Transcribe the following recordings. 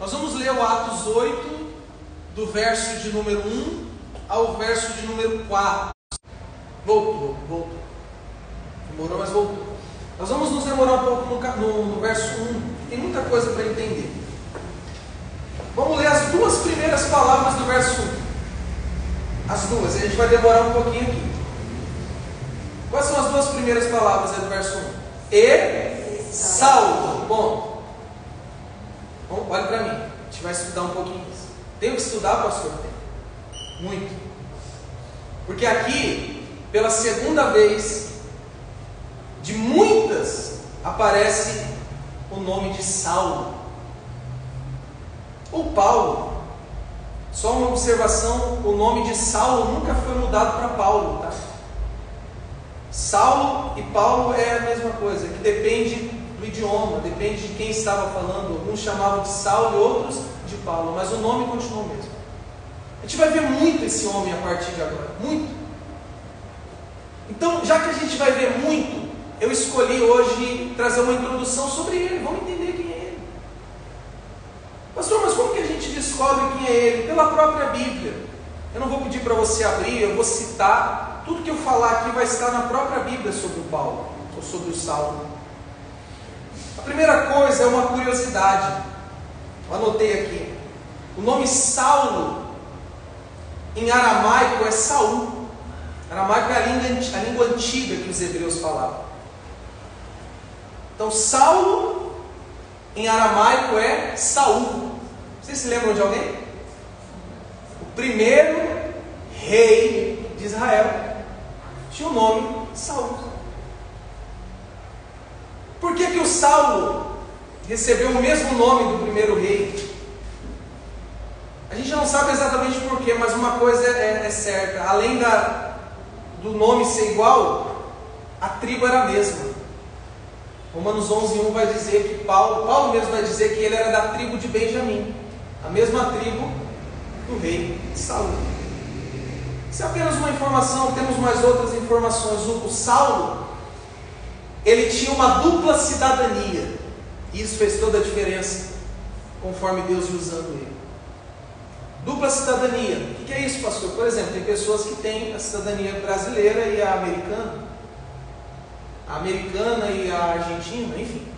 Nós vamos ler o Atos 8, do verso de número 1 ao verso de número 4. Voltou. Demorou, mas voltou. Nós vamos nos demorar um pouco no verso 1, tem muita coisa para entender. Vamos ler as duas primeiras palavras do verso 1. As duas, a gente vai demorar um pouquinho aqui. Quais são as duas primeiras palavras do verso 1? E Saulo. Bom, olhe para mim, a gente vai estudar um pouquinho isso. Tenho que estudar, pastor? Tem. Muito. Porque aqui, pela segunda vez, de muitas, aparece o nome de Saulo. Ou Paulo. Só uma observação, o nome de Saulo nunca foi mudado para Paulo, tá? Saulo e Paulo é a mesma coisa, que depende do idioma, depende de quem estava falando. Alguns chamavam de Saulo e outros de Paulo, mas o nome continuou mesmo. A gente vai ver muito esse homem a partir de agora, muito. Então, já que a gente vai ver muito, eu escolhi hoje trazer uma introdução sobre ele. Vamos entender quem é ele. Pastor, mas como que a gente descobre quem é ele? Pela própria Bíblia. Eu não vou pedir para você abrir, eu vou citar. Tudo que eu falar aqui vai estar na própria Bíblia sobre o Paulo, ou sobre o Saulo. A primeira coisa é uma curiosidade. Eu anotei aqui. O nome Saulo, em aramaico, é Saul. Aramaico é a língua antiga que os hebreus falavam. Então, Saulo, em aramaico, é Saul. Vocês se lembram de alguém? O primeiro rei de Israel tinha o nome Saul. Por que o Saulo recebeu o mesmo nome do primeiro rei? A gente não sabe exatamente porquê, mas uma coisa é certa. Além do nome ser igual, a tribo era a mesma. Romanos 11:1 vai dizer que Paulo mesmo vai dizer que ele era da tribo de Benjamim, a mesma tribo do rei Saul. Isso é apenas uma informação, temos mais outras informações. O Saulo, ele tinha uma dupla cidadania, e isso fez toda a diferença, conforme Deus ia usando ele. Dupla cidadania, o que é isso, pastor? Por exemplo, tem pessoas que têm a cidadania brasileira e a americana e a argentina, enfim.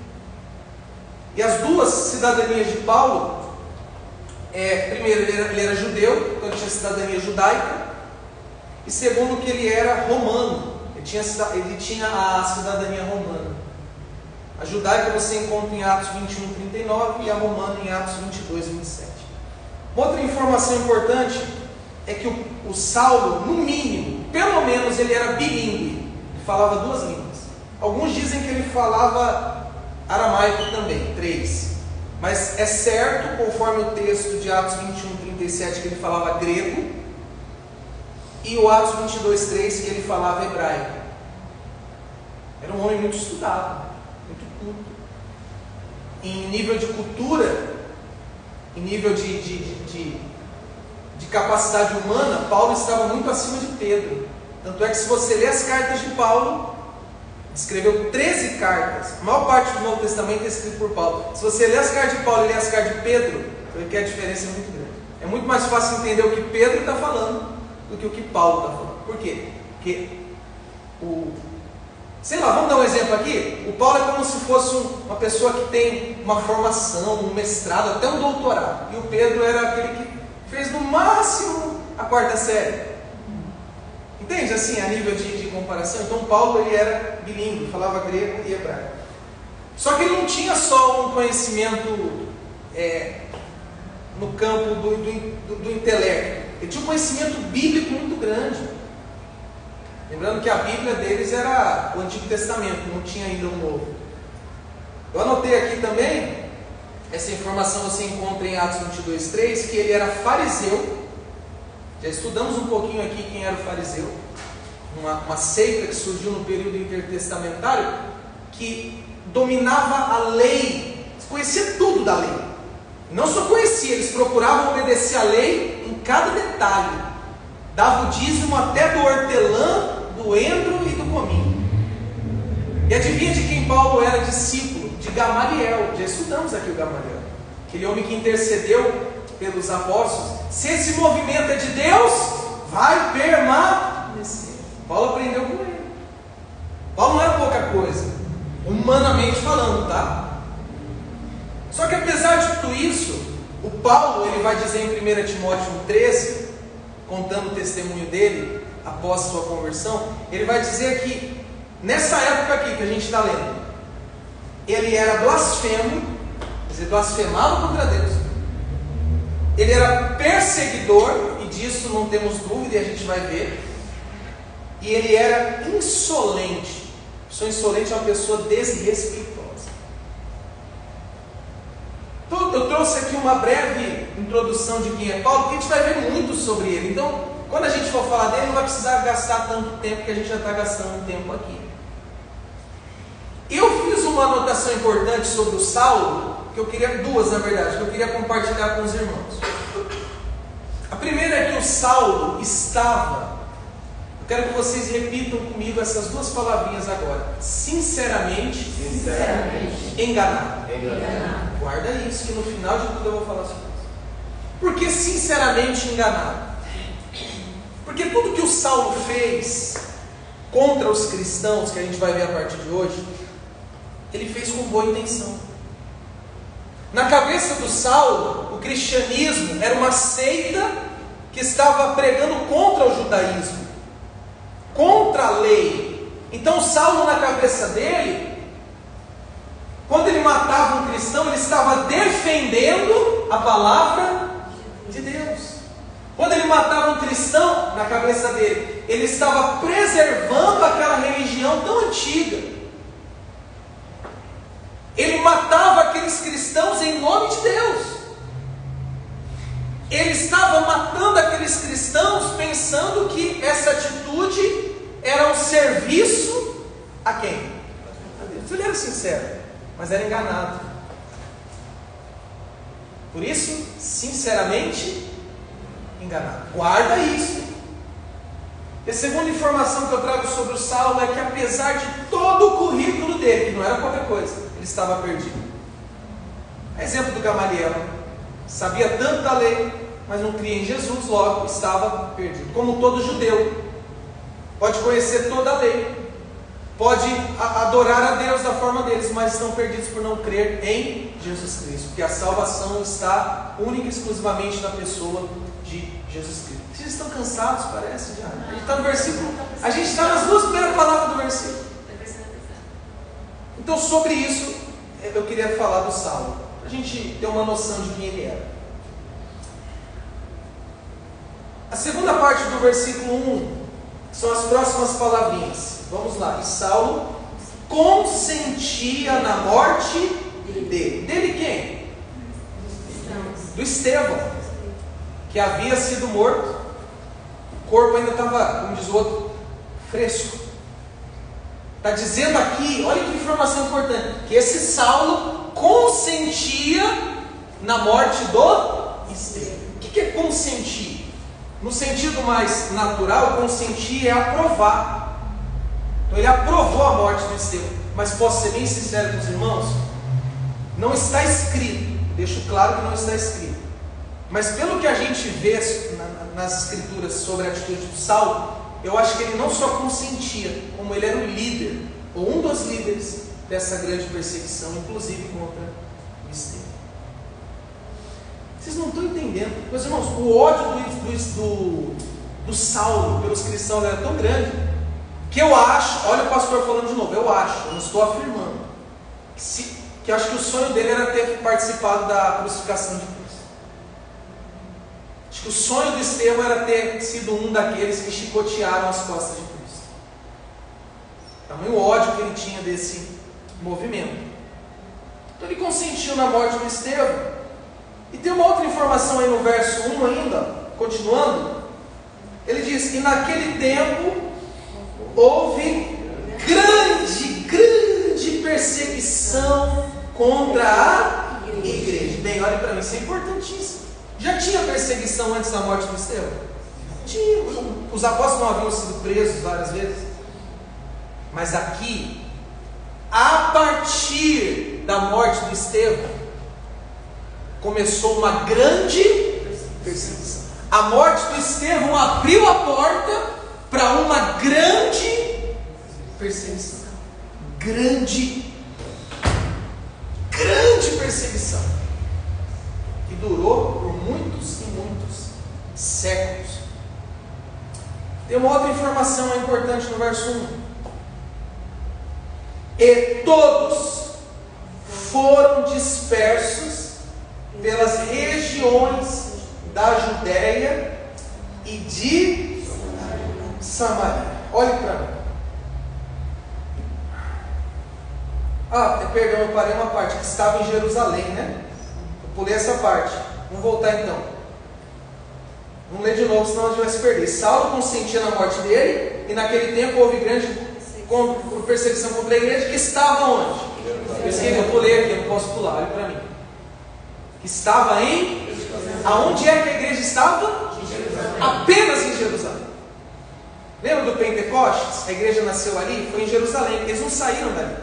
E as duas cidadanias de Paulo, primeiro, ele era judeu, então ele tinha cidadania judaica, e segundo, que ele era romano, ele tinha a cidadania romana. A judaica você encontra em Atos 21:39 e a romana em Atos 22:27. Uma outra informação importante é que o Saulo, no mínimo, pelo menos ele era bilíngue, ele falava duas línguas. Alguns dizem que ele falava aramaico também, 3. Mas é certo, conforme o texto de Atos 21:37, que ele falava grego, e o Atos 22:3, que ele falava hebraico. Era um homem muito estudado, muito culto. Em nível de cultura, em nível de capacidade humana, Paulo estava muito acima de Pedro. Tanto é que se você ler as cartas de Paulo, escreveu 13 cartas. A maior parte do Novo Testamento é escrito por Paulo. Se você ler as cartas de Paulo e ler as cartas de Pedro, você vai ver que a diferença é muito grande. É muito mais fácil entender o que Pedro está falando do que o que Paulo está falando. Por quê? Porque sei lá, vamos dar um exemplo aqui. O Paulo é como se fosse uma pessoa que tem uma formação, um mestrado, até um doutorado. E o Pedro era aquele que fez no máximo a 4ª série. Entende? Assim, a nível de comparação. Então Paulo, ele era bilíngue, falava grego e hebraico. Só que ele não tinha só um conhecimento no campo do intelecto. Ele tinha um conhecimento bíblico muito grande. Lembrando que a Bíblia deles era o Antigo Testamento, não tinha ainda o Novo. Eu anotei aqui também, essa informação você encontra em Atos 22:3, que ele era fariseu. Já estudamos um pouquinho aqui quem era o fariseu. Uma seita que surgiu no período intertestamentário, que dominava a lei, conhecia tudo da lei. Não só conhecia, eles procuravam obedecer a lei em cada detalhe. Dava o dízimo até do hortelã, do endro e do cominho. E adivinha de quem Paulo era discípulo? De Gamaliel. Já estudamos aqui o Gamaliel. aquele homem que intercedeu pelos apóstolos, se esse movimento é de Deus, vai permanecer. Paulo aprendeu com ele. Paulo não era pouca coisa, humanamente falando, tá? Só que apesar de tudo isso, o Paulo, ele vai dizer em 1 Timóteo 13, contando o testemunho dele, após sua conversão, ele vai dizer que, nessa época aqui que a gente está lendo, ele era blasfemo, quer dizer, blasfemava contra Deus, ele era perseguidor, e disso não temos dúvida, e a gente vai ver, e ele era insolente. Pessoa insolente é uma pessoa desrespeitosa. Então, eu trouxe aqui uma breve introdução de quem é Paulo, porque a gente vai ver muito sobre ele. Então, quando a gente for falar dele, não vai precisar gastar tanto tempo, que a gente já está gastando tempo aqui. Eu fiz uma anotação importante sobre o Saulo, que eu queria, duas na verdade, que eu queria compartilhar com os irmãos. A primeira é que o Saulo estava, eu quero que vocês repitam comigo essas duas palavrinhas agora, sinceramente enganado. Guarda isso, que no final de tudo eu vou falar sobre isso. Por que sinceramente enganado? Porque tudo que o Saulo fez contra os cristãos, que a gente vai ver a partir de hoje, ele fez com boa intenção. Na cabeça do Saulo, o cristianismo era uma seita que estava pregando contra o judaísmo, contra a lei. Então Saulo, na cabeça dele, quando ele matava um cristão, ele estava defendendo a palavra de Deus. Quando ele matava um cristão, na cabeça dele, ele estava preservando aquela religião tão antiga. Ele matava aqueles cristãos em nome de Deus. Ele estava matando aqueles cristãos pensando que essa atitude era um serviço a quem? A Deus. Ele era sincero, mas era enganado. Por isso, sinceramente enganado. Guarda isso. E a segunda informação que eu trago sobre o Saulo é que, apesar de todo o currículo dele, que não era qualquer coisa, ele estava perdido. Exemplo do Gamaliel, sabia tanto da lei, mas não cria em Jesus, logo estava perdido. Como todo judeu, pode conhecer toda a lei, pode adorar a Deus da forma deles, mas estão perdidos por não crer em Jesus Cristo, porque a salvação está única e exclusivamente na pessoa de Jesus Cristo. Vocês estão cansados, parece já? A gente está no versículo, a gente está nas duas primeiras palavras do versículo. Então, sobre isso, eu queria falar do Saulo, para a gente ter uma noção de quem ele era. A segunda parte do versículo 1 são as próximas palavrinhas. Vamos lá. E Saulo consentia na morte dele. Dele quem? Do Estevão, que havia sido morto. O corpo ainda estava, como diz o outro, fresco. Está dizendo aqui, olha que informação importante, que esse Saulo consentia na morte do Estevão. O que é consentir? No sentido mais natural, consentir é aprovar. Então ele aprovou a morte do Estevão. Mas posso ser bem sincero com os irmãos? Não está escrito, deixo claro que não está escrito, mas pelo que a gente vê nas escrituras sobre a atitude do Saulo, eu acho que ele não só consentia, como ele era o líder, ou um dos líderes dessa grande perseguição, inclusive contra o Estevão. Vocês não estão entendendo. Meus irmãos, o ódio do Saulo pelos cristãos era tão grande, que eu acho, olha o pastor falando de novo, eu não estou afirmando, que eu acho que o sonho dele era ter participado da crucificação de Cristo. Acho que o sonho do Estevão era ter sido um daqueles que chicotearam as costas de Cristo. Tamanho ódio que ele tinha desse movimento. Então ele consentiu na morte do Estevão. E tem uma outra informação aí no verso 1 ainda, continuando. Ele diz: e naquele tempo houve grande perseguição contra a igreja. Bem, olha para mim, isso é importantíssimo. Já tinha perseguição antes da morte do Estevão? Tinha. Os apóstolos não haviam sido presos várias vezes. Mas aqui, a partir da morte do Estevão, começou uma grande perseguição. A morte do Estevão abriu a porta para uma grande perseguição. Grande perseguição. Que durou por muitos e muitos séculos. Tem uma outra informação importante no verso 1. E todos foram dispersos pelas regiões da Judéia e de Samaria. Olhe para mim. Perdão, eu parei uma parte que estava em Jerusalém, né? Eu pulei essa parte. Vamos voltar então. Vamos ler de novo, senão a gente vai se perder. Saulo consentia na morte dele, e naquele tempo houve grande perseguição contra a igreja, que estava onde? Eu pulei aqui, eu não posso pular, olha para mim. Que estava em... Aonde é que a igreja estava? Apenas em Jerusalém. Lembra do Pentecostes? A igreja nasceu ali, foi em Jerusalém. Eles não saíram dali.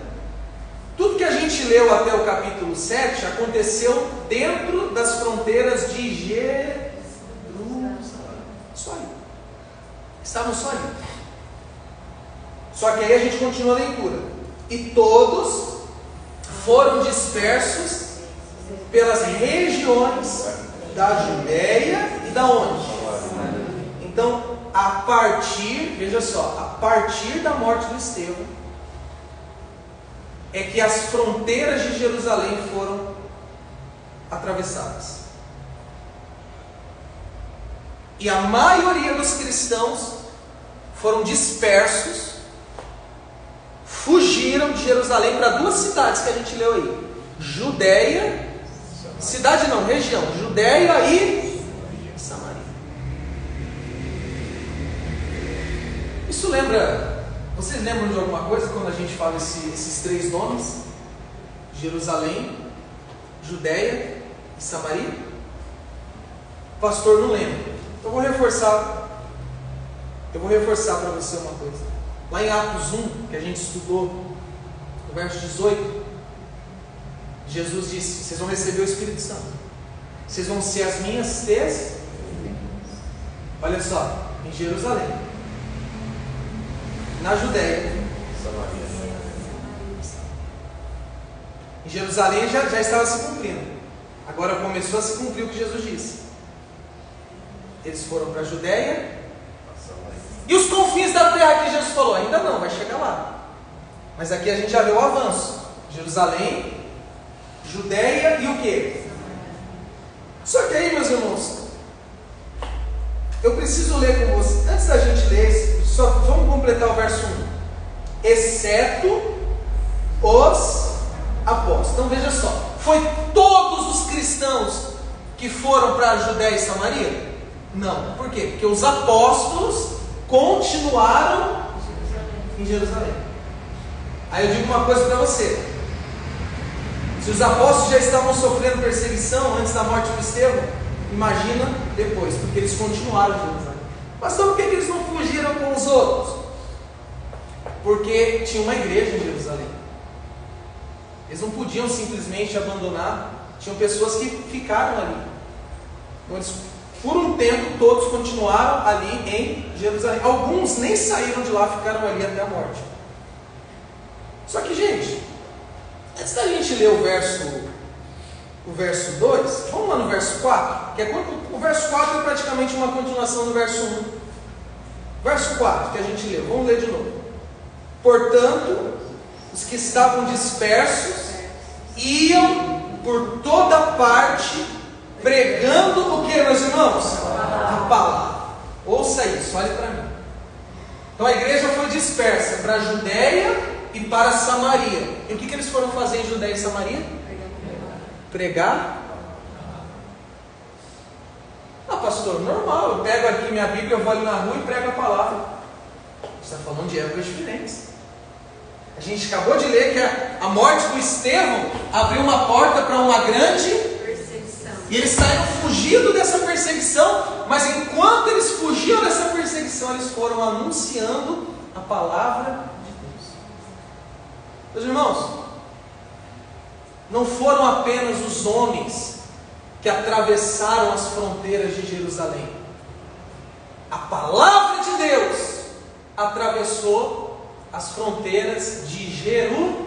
Tudo que a gente leu até o capítulo 7 aconteceu dentro das fronteiras de Jerusalém. Só aí. Estavam só ali. Só que aí a gente continua a leitura. E todos foram dispersos pelas regiões da Judéia e da onde? Então, veja só, a partir da morte do Estevão, é que as fronteiras de Jerusalém foram atravessadas. E a maioria dos cristãos foram dispersos, fugiram de Jerusalém para duas cidades que a gente leu aí: Judéia, cidade não, região, Judéia e Samaria. Isso lembra, vocês lembram de alguma coisa quando a gente fala esses três nomes? Jerusalém, Judéia e Samaria? Pastor, não lembro. Eu vou reforçar para você uma coisa. Lá em Atos 1, que a gente estudou, no verso 18, Jesus disse: vocês vão receber o Espírito Santo, vocês vão ser as minhas testemunhas. Olha só, em Jerusalém, na Judéia, em Jerusalém já estava se cumprindo. Agora começou a se cumprir o que Jesus disse. Eles foram para a Judéia e os confins da terra que Jesus falou, ainda não, vai chegar lá. Mas aqui a gente já vê o avanço. Jerusalém, Judéia e o quê? Só que aí, meus irmãos, eu preciso ler com vocês. Antes da gente ler, só vamos completar o verso 1. Exceto os apóstolos. Então veja só, foi todos os cristãos que foram para a Judéia e Samaria? Não. Por quê? Porque os apóstolos continuaram em Jerusalém. Aí eu digo uma coisa para você: se os apóstolos já estavam sofrendo perseguição antes da morte do Estevão, imagina depois, porque eles continuaram em Jerusalém. Pastor, por que eles não fugiram com os outros? Porque tinha uma igreja em Jerusalém. Eles não podiam simplesmente abandonar. Tinham pessoas que ficaram ali. Então eles, por um tempo, todos continuaram ali em Jerusalém. Alguns nem saíram de lá, ficaram ali até a morte. Só que, gente, antes da gente ler o verso 2, vamos lá no verso 4, que o verso 4 é praticamente uma continuação do verso 1. Verso 4 que a gente leu, vamos ler de novo. Portanto, os que estavam dispersos iam por toda parte pregando o que, meus irmãos? A palavra. Ouça isso, olhe para mim. Então a igreja foi dispersa para a Judéia e para Samaria. E o que eles foram fazer em Judéia e Samaria? Pregar. Pastor, normal, eu pego aqui minha Bíblia, eu vou ali na rua e prego a palavra. Você está falando de épocas diferentes. A gente acabou de ler que a morte do Estevão abriu uma porta para uma grande perseguição. E eles saíram fugindo dessa perseguição, mas enquanto eles fugiam dessa perseguição, eles foram anunciando a palavra de Deus. Meus irmãos, não foram apenas os homens que atravessaram as fronteiras de Jerusalém. A palavra de Deus atravessou as fronteiras de Jerusalém.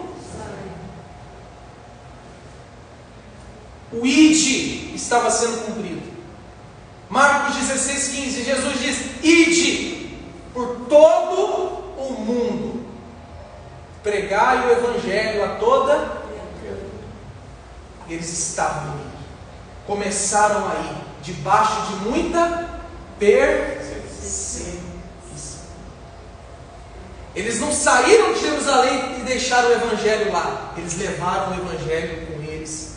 O ide estava sendo cumprido. Marcos 16:15, Jesus diz: ide por todo o mundo, pregai o evangelho a toda. Eles estavam indo, começaram a ir, debaixo de muita perseguição. Eles não saíram de Jerusalém e deixaram o evangelho lá, eles levaram o evangelho com eles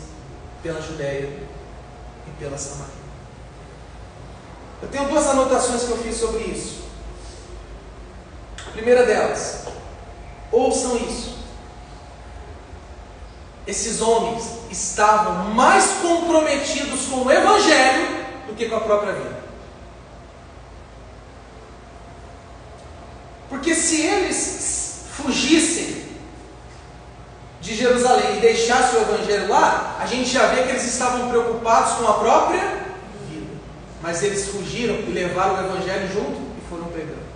pela Judéia e pela Samaria. Eu tenho duas anotações que eu fiz sobre isso. A primeira delas, ouçam isso. Esses homens estavam mais comprometidos com o evangelho do que com a própria vida. Porque se eles fugissem de Jerusalém e deixassem o evangelho lá, a gente já vê que eles estavam preocupados com a própria vida. Mas eles fugiram e levaram o evangelho junto e foram pregando.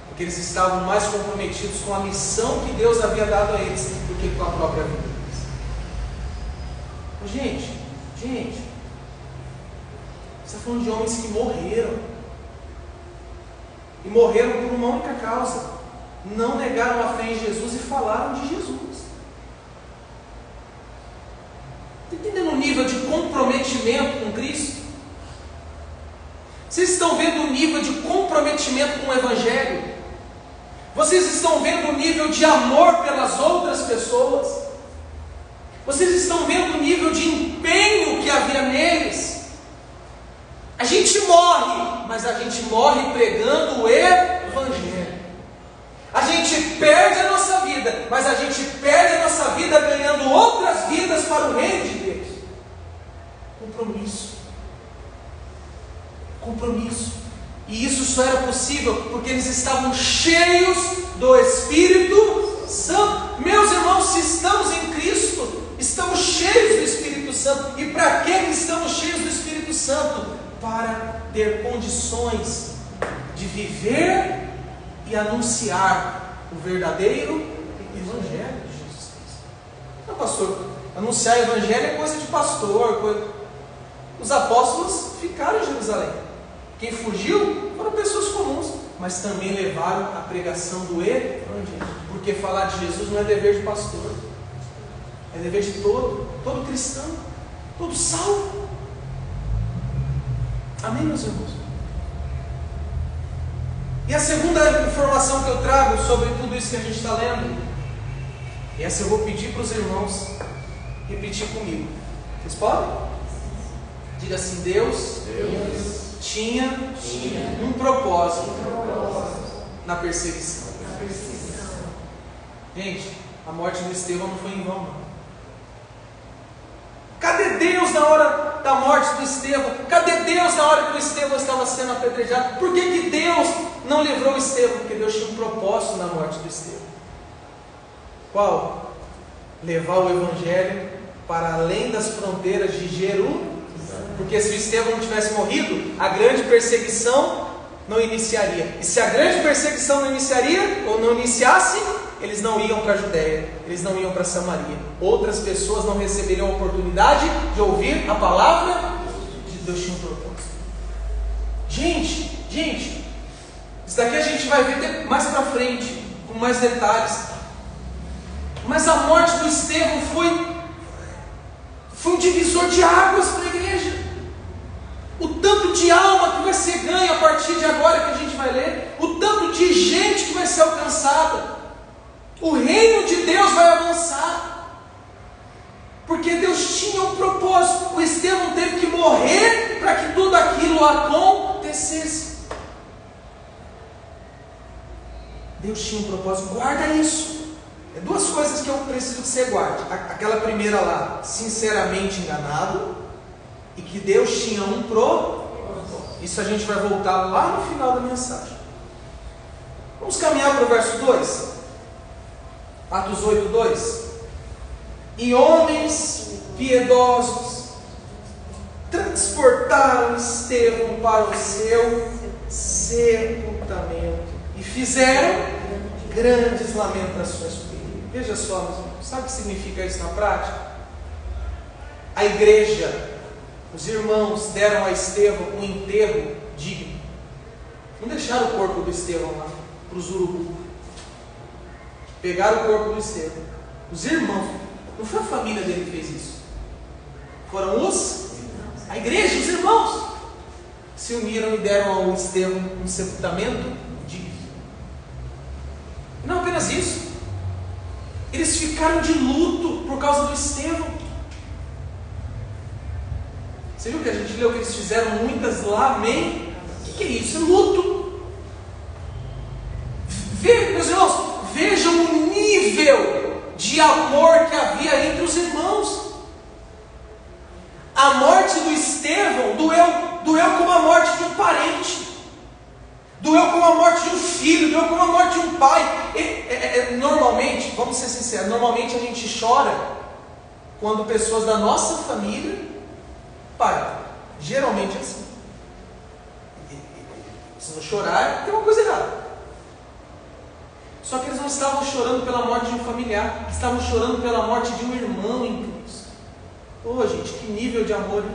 Porque eles estavam mais comprometidos com a missão que Deus havia dado a eles do que com a própria vida. Gente, você está falando de homens que morreram. E morreram por uma única causa: não negaram a fé em Jesus e falaram de Jesus. Está entendendo o nível de comprometimento com Cristo? Vocês estão vendo o nível de comprometimento com o Evangelho? Vocês estão vendo o nível de amor pelas outras pessoas? Vocês estão vendo o nível de empenho que havia neles? A gente morre, mas a gente morre pregando o Evangelho. A gente perde a nossa vida, mas a gente perde a nossa vida ganhando outras vidas para o reino de Deus. Compromisso. E isso só era possível porque eles estavam cheios do Espírito Santo. Meus irmãos, se estamos em Cristo, estamos cheios do Espírito Santo. E para que estamos cheios do Espírito Santo? Para ter condições de viver e anunciar o verdadeiro Evangelho de Jesus Cristo. Não, pastor, anunciar o Evangelho é coisa de pastor. Os apóstolos ficaram em Jerusalém. Quem fugiu foram pessoas comuns, mas também levaram a pregação do Evangelho. Porque falar de Jesus não é dever de pastor, é dever de todo cristão, todo salvo. Amém, meus irmãos? E a segunda informação que eu trago sobre tudo isso que a gente está lendo, e essa eu vou pedir para os irmãos repetir comigo. Vocês podem? Diga assim: Deus tinha um propósito na perseguição. Gente, a morte do Estevão não foi em vão, não. Cadê Deus na hora da morte do Estevão? Cadê Deus na hora que o Estevão estava sendo apedrejado? Por que Deus não livrou o Estevão? Porque Deus tinha um propósito na morte do Estevão. Qual? Levar o Evangelho para além das fronteiras de Jerusalém. Porque se o Estevão não tivesse morrido, a grande perseguição não iniciaria. E se a grande perseguição não iniciaria, ou não iniciasse, eles não iam para a Judéia, eles não iam para Samaria. Outras pessoas não receberiam a oportunidade de ouvir a palavra de Deus. Tinha um propósito. Gente, isso daqui a gente vai ver mais para frente, com mais detalhes. Mas a morte do Estevão foi um divisor de águas para a igreja. O tanto de alma que vai ser ganho a partir de agora que a gente vai ler, o tanto de gente que vai ser alcançada, o reino de Deus vai avançar, porque Deus tinha um propósito. O Estevão teve que morrer para que tudo aquilo acontecesse. Deus tinha um propósito. Guarda isso. É duas coisas que eu preciso que você guarde. Aquela primeira lá, sinceramente enganado, e que Deus tinha um propósito. Isso a gente vai voltar lá no final da mensagem. Vamos caminhar para o verso 2. Atos 8:2. E homens piedosos transportaram Estevão para o seu sepultamento e fizeram grandes lamentações por ele. Veja só, meus irmãos, sabe o que significa isso na prática? A igreja, os irmãos deram a Estevão um enterro digno. Não deixaram o corpo do Estevão lá para os urubus. Pegaram o corpo do Estevão. Os irmãos, não foi a família dele que fez isso. Foram a igreja, os irmãos, se uniram e deram ao Estevão um sepultamento digno. E não apenas isso, eles ficaram de luto por causa do Estevão. Você viu que a gente leu que eles fizeram muitas lamentações? O que é isso? É luto. Meus irmãos, vejam o nível de amor que havia entre os irmãos. A morte do Estevão doeu como a morte de um parente, doeu como a morte de um filho, doeu como a morte de um pai. Normalmente, vamos ser sinceros, normalmente a gente chora quando pessoas da nossa família partem. Geralmente é assim. Se não chorar, tem uma coisa errada. Só que eles não estavam chorando pela morte de um familiar, estavam chorando pela morte de um irmão em Cristo. Oh, gente, que nível de amor, hein?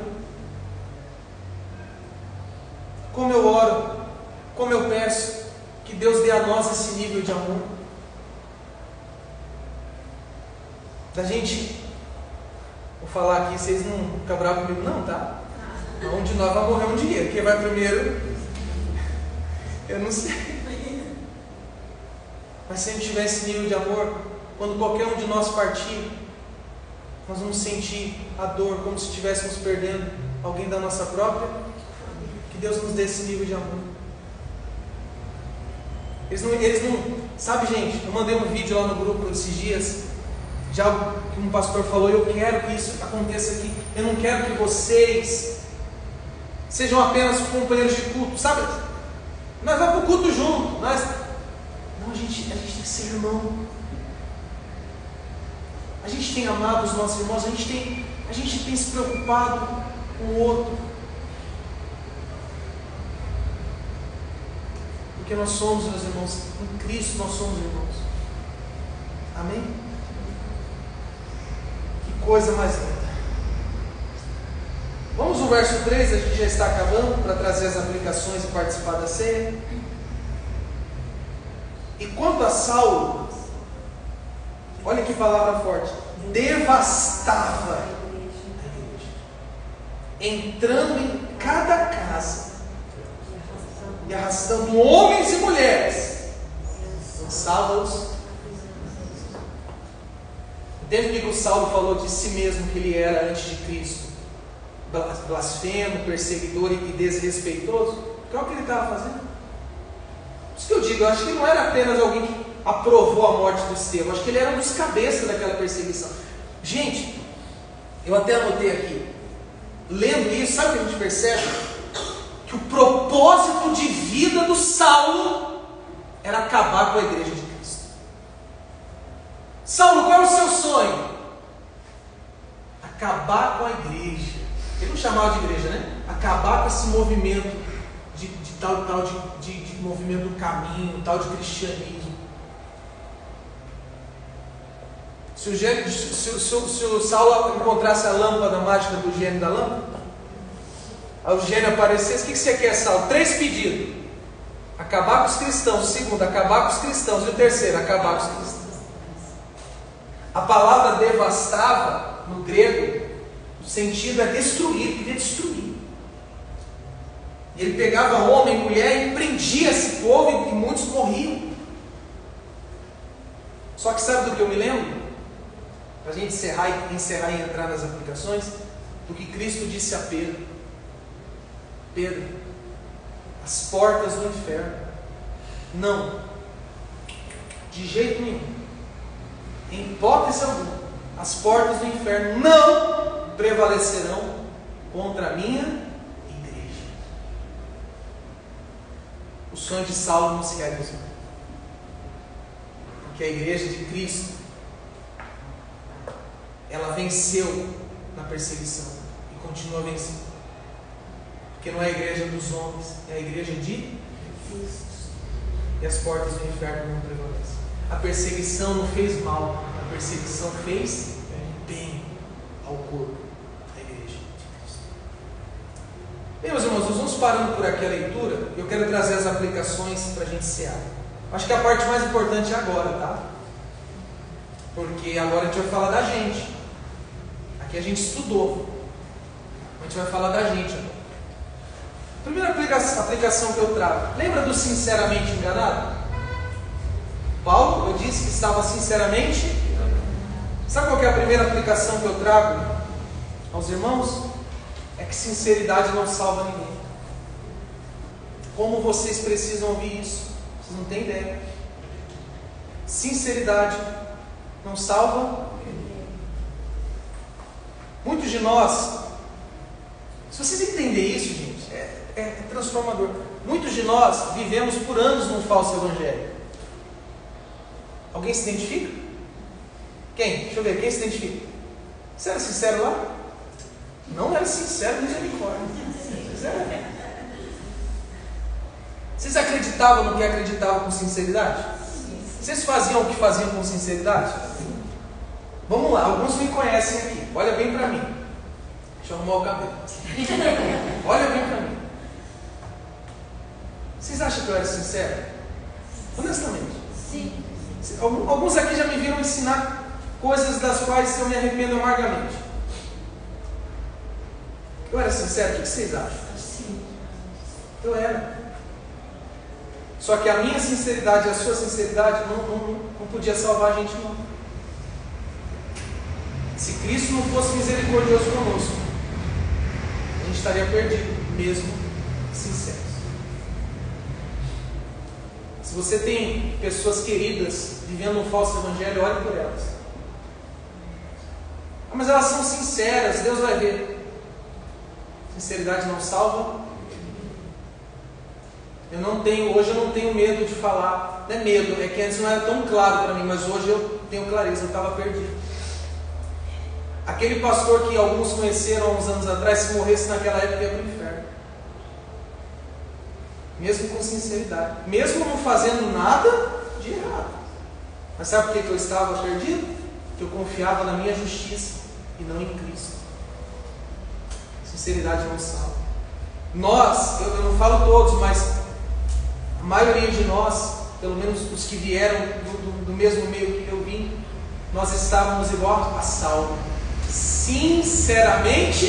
Como eu oro, como eu peço que Deus dê a nós esse nível de amor. Da gente, vou falar aqui, vocês não ficam bravos comigo não, tá? Um de nós vai morrer um dia. Quem vai primeiro, eu não sei. Mas se a gente tiver esse nível de amor, quando qualquer um de nós partir, nós vamos sentir a dor como se estivéssemos perdendo alguém da nossa própria. Que Deus nos dê esse nível de amor. Eles não, sabe, gente, eu mandei um vídeo lá no grupo esses dias de algo que um pastor falou. Eu quero que isso aconteça aqui. Eu não quero que vocês sejam apenas companheiros de culto, sabe? Nós vamos para o culto junto. Não, a gente tem que ser irmão. A gente tem amado os nossos irmãos, a gente tem se preocupado com o outro. Porque nós somos, meus irmãos, em Cristo nós somos irmãos. Amém? Que coisa mais linda. Vamos no verso 3, a gente já está acabando, para trazer as aplicações e participar da ceia. E quanto a Saulo, olha que palavra forte, devastava a igreja, entrando em cada casa e arrastando homens e mulheres, lançava-os. Entende o que o Saulo falou de si mesmo que ele era antes de Cristo? Blasfemo, perseguidor e desrespeitoso? Qual que ele estava fazendo? Por isso que eu digo, eu acho que ele não era apenas alguém que aprovou a morte do Estevão, acho que ele era um dos cabeças daquela perseguição. Gente, eu até anotei aqui, lendo isso, sabe o que a gente percebe? Que o propósito de vida do Saulo era acabar com a igreja de Cristo. Saulo, qual é o seu sonho? Acabar com a igreja. Ele não chamava de igreja, né? Acabar com esse movimento de movimento do caminho, tal de cristianismo. Se o Saulo encontrasse a lâmpada mágica do gênio da lâmpada, aí o gênio aparecesse, o que você quer, Saulo? 3 pedidos: acabar com os cristãos. O segundo, acabar com os cristãos. E o terceiro, acabar com os cristãos. A palavra devastava, no grego, o sentido é destruir, queria destruir. Ele pegava homem, mulher e prendia esse povo, e muitos morriam. Só que sabe do que eu me lembro? Para a gente encerrar e entrar nas aplicações, do que Cristo disse a Pedro. Pedro, as portas do inferno, não, de jeito nenhum, em hipótese alguma, as portas do inferno não prevalecerão contra a minha igreja. O sonho de Saulo não se realizou, porque a igreja de Cristo, ela venceu na perseguição e continua vencendo. Porque não é a igreja dos homens, é a igreja de Cristo. E as portas do inferno não prevalecem. A perseguição não fez mal, a perseguição fez bem ao corpo da igreja de Cristo. Bem, meus irmãos, nós vamos parando por aqui a leitura. Eu quero trazer as aplicações para a gente cear. Acho que a parte mais importante é agora, tá? Porque agora a gente vai falar da gente. Aqui a gente estudou. A gente vai falar da gente agora. Primeira aplicação que eu trago. Lembra do sinceramente enganado? Paulo, eu disse que estava sinceramente. Sabe qual que é a primeira aplicação que eu trago aos irmãos? É que sinceridade não salva ninguém. Como vocês precisam ouvir isso? Vocês não têm ideia. Sinceridade não salva ninguém. Muitos de nós, se vocês entenderem isso, gente, é transformador. Muitos de nós vivemos por anos num falso evangelho. Alguém se identifica? Quem? Deixa eu ver, quem se identifica? Você era sincero lá? Não era sincero, misericórdia. Vocês acreditavam no que acreditavam com sinceridade? Vocês faziam o que faziam com sinceridade? Vamos lá, alguns me conhecem aqui. Olha bem para mim. Deixa eu arrumar o cabelo. Olha bem para mim. Vocês acham que eu era sincero? Honestamente. Sim. Alguns aqui já me viram ensinar coisas das quais eu me arrependo amargamente. Eu era sincero? O que vocês acham? Sim. Eu era. Só que a minha sinceridade e a sua sinceridade não podia salvar a gente não. Se Cristo não fosse misericordioso conosco, a gente estaria perdido, mesmo sinceros. Se você tem pessoas queridas vivendo um falso evangelho, olhe por elas. Mas elas são sinceras, Deus vai ver. Sinceridade não salva. Hoje eu não tenho medo de falar. Não é medo, é que antes não era tão claro para mim, mas hoje eu tenho clareza, eu estava perdido. Aquele pastor que alguns conheceram há uns anos atrás, se morresse naquela época, ia para o inferno. Mesmo com sinceridade. Mesmo não fazendo nada de errado. Mas sabe por que eu estava perdido? Porque eu confiava na minha justiça e não em Cristo. Sinceridade não salva. Nós, eu não falo todos, mas a maioria de nós, pelo menos os que vieram do mesmo meio que eu vim, nós estávamos igual a Saulo. Sinceramente,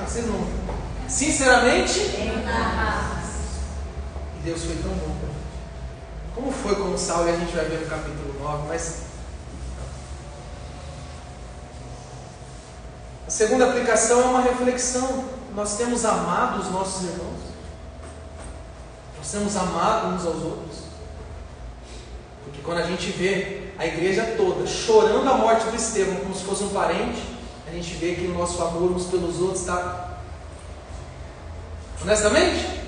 vocês não. Sinceramente, e Deus foi tão bom para a gente. Como foi com Saulo, e a gente vai ver no capítulo 9, mas a segunda aplicação é uma reflexão. Nós temos amado os nossos irmãos? Nós temos amado uns aos outros? Porque quando a gente vê a igreja toda chorando a morte do Estevão como se fosse um parente, a gente vê que o nosso amor uns pelos outros está, honestamente,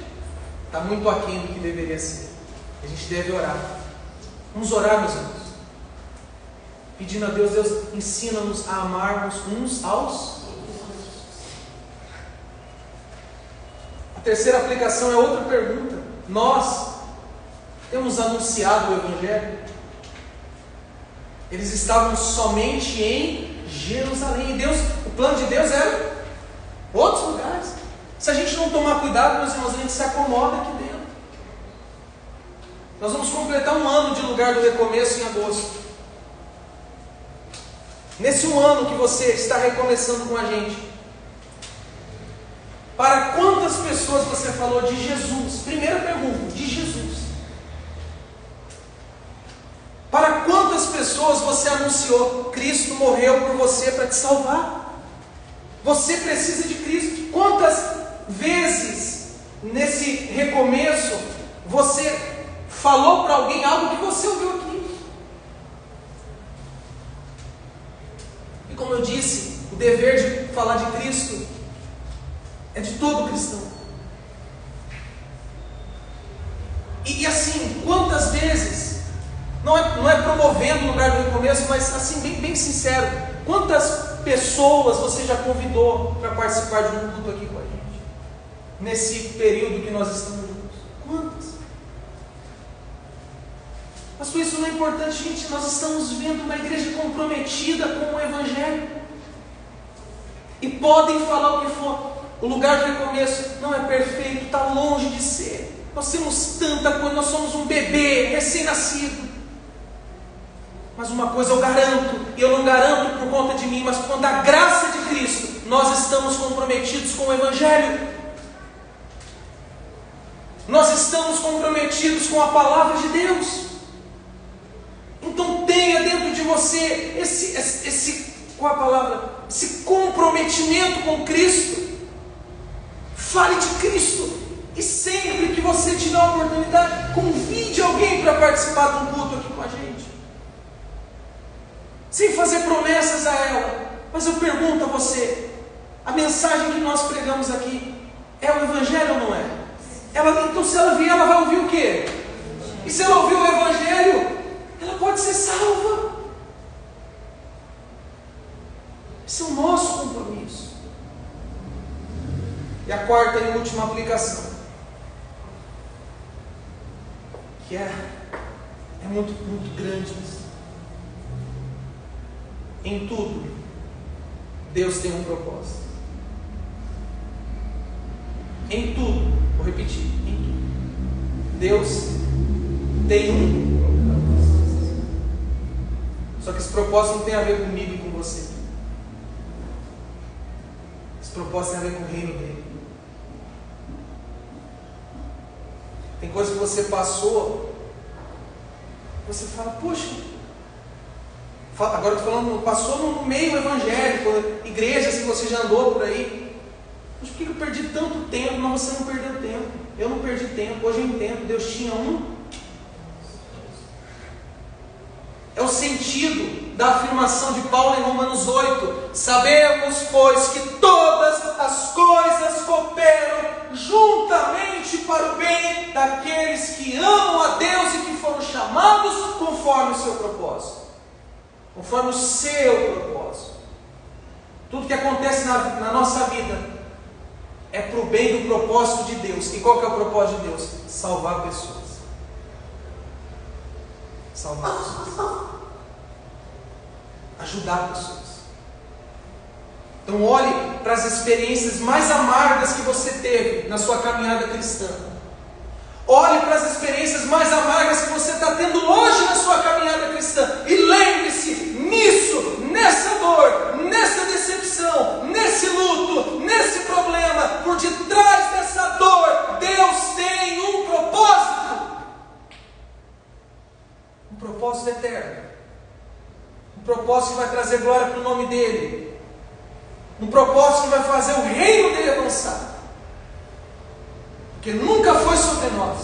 está muito aquém do que deveria ser. A gente deve orar. Vamos orar, meus irmãos, pedindo a Deus: Deus, ensina-nos a amarmos uns aos outros. A terceira aplicação é outra pergunta. Nós temos anunciado o Evangelho? Eles estavam somente em Jerusalém. E Deus, o plano de Deus era outros lugares. Se a gente não tomar cuidado, meus irmãos, a gente se acomoda aqui dentro. Nós vamos completar um ano de Lugar do Recomeço em agosto. Nesse um ano que você está recomeçando com a gente, para quantas pessoas você falou de Jesus? Primeira pergunta, de Jesus. Para quantas pessoas você anunciou: Cristo morreu por você para te salvar? Você precisa de Cristo. Quantas vezes nesse recomeço você falou para alguém algo que você ouviu aqui? E como eu disse, o dever de falar de Cristo é de todo cristão. E assim, quantas vezes, não é promovendo o Lugar do Recomeço, mas assim, bem sincero, quantas pessoas você já convidou para participar de um culto aqui com a gente? nesse período que nós estamos juntos? Quantas? Mas por isso não é importante, gente. Nós estamos vendo uma igreja comprometida com o Evangelho. E podem falar o que for. O lugar de recomeço não é perfeito, está longe de ser. Nós temos tanta coisa, nós somos um bebê recém-nascido. Mas uma coisa eu garanto, e eu não garanto por conta de mim, mas por conta da graça de Cristo, nós estamos comprometidos com o Evangelho. Nós estamos comprometidos com a palavra de Deus. Então tenha dentro de você esse comprometimento com Cristo. Fale de Cristo. E sempre que você tiver a oportunidade, convide alguém para participar de um culto aqui com a gente. Sem fazer promessas a ela. Mas eu pergunto a você, a mensagem que nós pregamos aqui é o Evangelho ou não é? Então se ela vier, ela vai ouvir o quê? E se ela ouvir o Evangelho, ela pode ser salva. Esse é o nosso compromisso. E a quarta e última aplicação, que é muito, muito grande. Em tudo, Deus tem um propósito. Em tudo, vou repetir, em tudo, Deus tem um propósito. Só que esse propósito não tem a ver comigo e com você. Esse propósito tem a ver com o reino dele. Tem coisa que você passou, você fala, poxa, agora eu estou falando, passou no meio evangélico, igrejas que você já andou por aí. Mas por que eu perdi tanto tempo? Não, você não perdeu tempo. Eu não perdi tempo, hoje eu entendo. Deus tinha um. É o sentido da afirmação de Paulo em Romanos 8. Sabemos, pois, que todas as coisas cooperam juntamente para o bem daqueles que amam a Deus e que foram chamados conforme o seu propósito. Conforme o seu propósito. Tudo que acontece na nossa vida é para o bem do propósito de Deus. E qual que é o propósito de Deus? Salvar pessoas. Salvar pessoas. Ajudar pessoas. Então olhe para as experiências mais amargas que você teve na sua caminhada cristã. Olhe para as experiências mais amargas que você está tendo hoje na sua caminhada cristã. E lembre-se, nisso, nessa dor, nessa decepção, nesse luto, nesse problema, por detrás dessa dor, Deus tem um propósito. Um propósito eterno. Um propósito que vai trazer glória para o nome dEle. Um propósito que vai fazer o reino dEle avançar. Porque nunca foi sobre nós,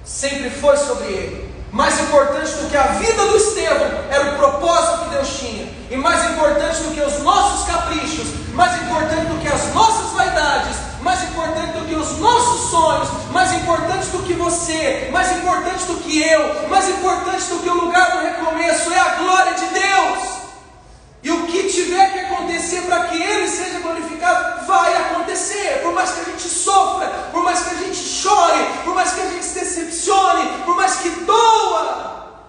sempre foi sobre Ele. Mais importante do que a vida do Estevão era o propósito que Deus tinha. E mais importante do que os nossos caprichos, mais importante do que as nossas vaidades, mais importante do que os nossos sonhos, mais importante do que você, mais importante do que eu, mais importante do que o lugar do recomeço é a glória de Deus. E o que tiver que acontecer para que Ele seja glorificado, vai acontecer. Por mais que a gente sofra, por mais que a gente chore, por mais que a gente se decepcione, por mais que doa,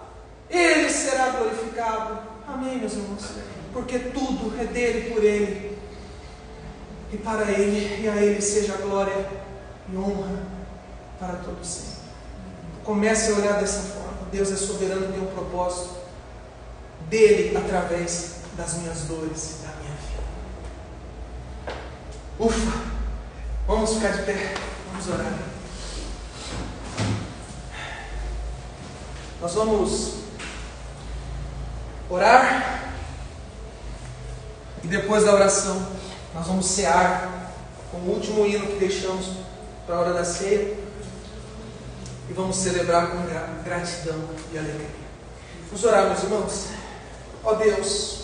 Ele será glorificado. Amém, meus irmãos? Porque tudo é dEle, por Ele. E para Ele, e a Ele seja glória e honra para todo sempre. Comece a olhar dessa forma. Deus é soberano, tem um propósito dEle através das minhas dores e da minha vida. Ufa! Vamos ficar de pé, vamos orar. Nós vamos orar e depois da oração nós vamos cear com o último hino que deixamos para a hora da ceia e vamos celebrar com gratidão e alegria. Vamos orar, meus irmãos. Ó Deus,